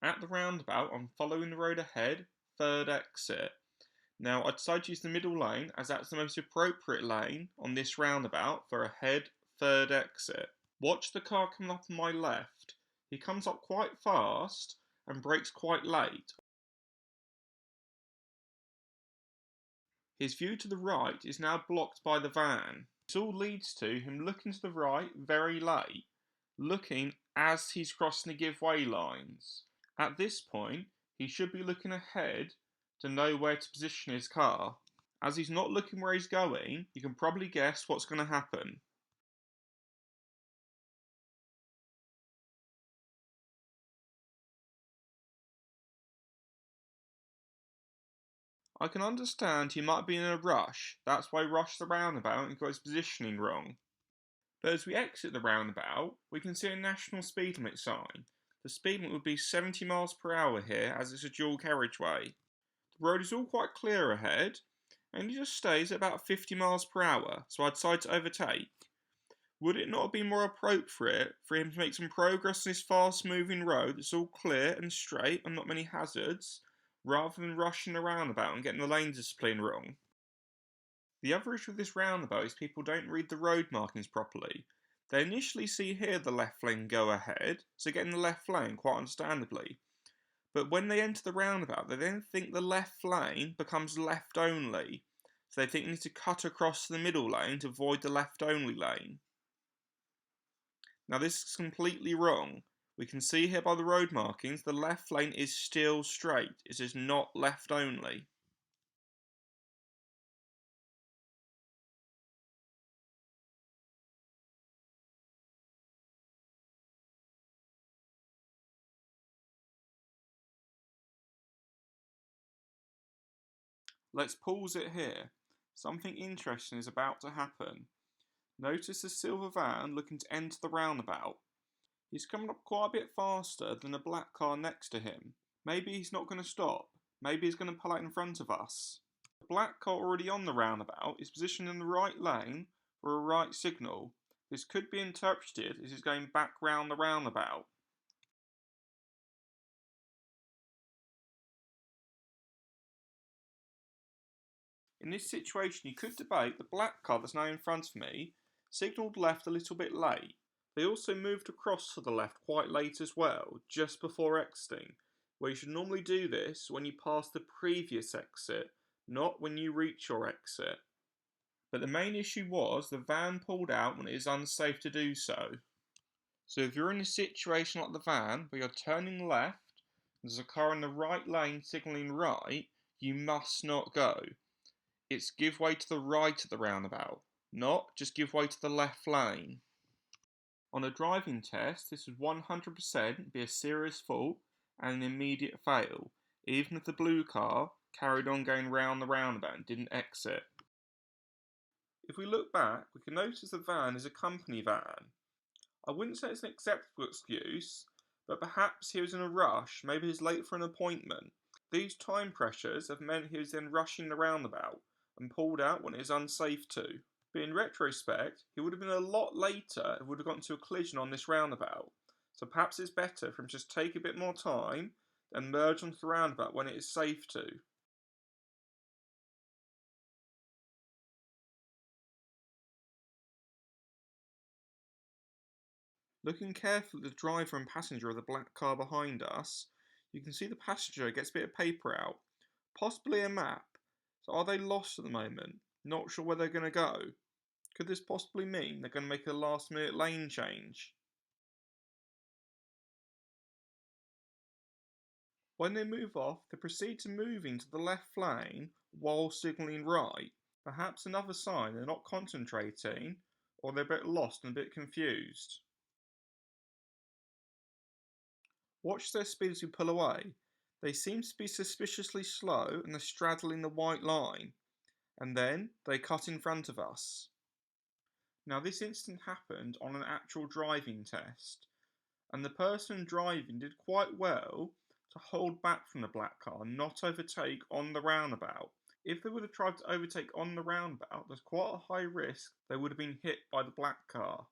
At the roundabout, I'm following the road ahead, third exit. Now, I decided to use the middle lane as that's the most appropriate lane on this roundabout for ahead, third exit. Watch the car coming up on my left. He comes up quite fast and brakes quite late. His view to the right is now blocked by the van. This all leads to him looking to the right very late, looking as he's crossing the give way lines. At this point, he should be looking ahead to know where to position his car. As he's not looking where he's going, you can probably guess what's going to happen. I can understand he might be in a rush, that's why he rushed the roundabout and got his positioning wrong. But as we exit the roundabout, we can see a national speed limit sign. The speed limit would be 70 miles per hour here as it's a dual carriageway. The road is all quite clear ahead, and he just stays at about 50 miles per hour, so I decide to overtake. Would it not be more appropriate for him to make some progress on this fast moving road that's all clear and straight and not many hazards, rather than rushing the roundabout and getting the lane discipline wrong? The other issue with this roundabout is people don't read the road markings properly. They initially see here the left lane go ahead, so get in the left lane quite understandably. But when they enter the roundabout, they then think the left lane becomes left only. So they think they need to cut across the middle lane to avoid the left only lane. Now this is completely wrong. We can see here by the road markings the left lane is still straight. It is not left only. Let's pause it here. Something interesting is about to happen. Notice the silver van looking to enter the roundabout. He's coming up quite a bit faster than the black car next to him. Maybe he's not going to stop. Maybe he's going to pull out in front of us. The black car already on the roundabout is positioned in the right lane for a right signal. This could be interpreted as he's going back round the roundabout. In this situation, you could debate the black car that's now in front of me signalled left a little bit late. They also moved across to the left quite late as well, just before exiting, where you should normally do this when you pass the previous exit, not when you reach your exit. But the main issue was the van pulled out when it is unsafe to do so. So if you're in a situation like the van where you're turning left, and there's a car in the right lane signalling right, you must not go. It's give way to the right at the roundabout, not just give way to the left lane. On a driving test, this would 100% be a serious fault and an immediate fail, even if the blue car carried on going round the roundabout and didn't exit. If we look back, we can notice the van is a company van. I wouldn't say it's an acceptable excuse, but perhaps he was in a rush, maybe he's late for an appointment. These time pressures have meant he was then rushing the roundabout and pulled out when it is unsafe to. But in retrospect, he would have been a lot later if he would have gotten to a collision on this roundabout. So perhaps it's better for him to just take a bit more time and merge onto the roundabout when it is safe to. Looking carefully at the driver and passenger of the black car behind us, you can see the passenger gets a bit of paper out, possibly a map. So are they lost at the moment? Not sure where they're going to go. Could this possibly mean they're going to make a last minute lane change? When they move off, they proceed to move into the left lane while signalling right. Perhaps another sign they're not concentrating, or they're a bit lost and a bit confused. Watch their speed as we pull away. They seem to be suspiciously slow and are straddling the white line, and then they cut in front of us. Now this incident happened on an actual driving test, and the person driving did quite well to hold back from the black car and not overtake on the roundabout. If they would have tried to overtake on the roundabout, there's quite a high risk they would have been hit by the black car.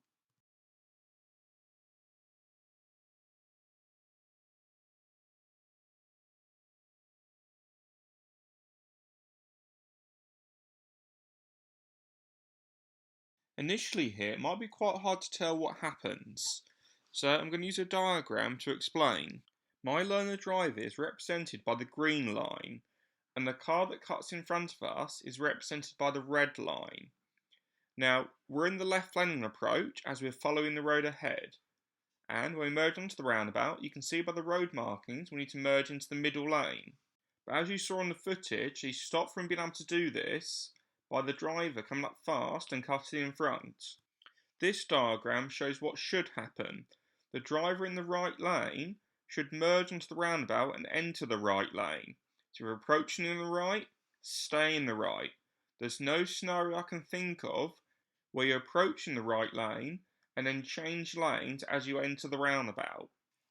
Initially here, it might be quite hard to tell what happens, so I'm going to use a diagram to explain. My learner driver is represented by the green line, and the car that cuts in front of us is represented by the red line. Now, we're in the left lane approach as we're following the road ahead, and when we merge onto the roundabout, you can see by the road markings we need to merge into the middle lane. But as you saw on the footage, he stopped from being able to do this by the driver coming up fast and cutting in front. This diagram shows what should happen. The driver in the right lane should merge into the roundabout and enter the right lane. So if you're approaching in the right, stay in the right. There's no scenario I can think of where you're approaching the right lane and then change lanes as you enter the roundabout.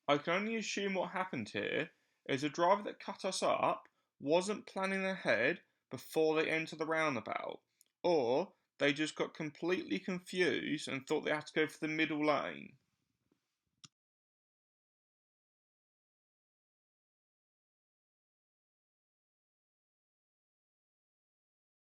I can only assume what happened here is the driver that cut us up wasn't planning ahead before they entered the roundabout, or they just got completely confused and thought they had to go for the middle lane.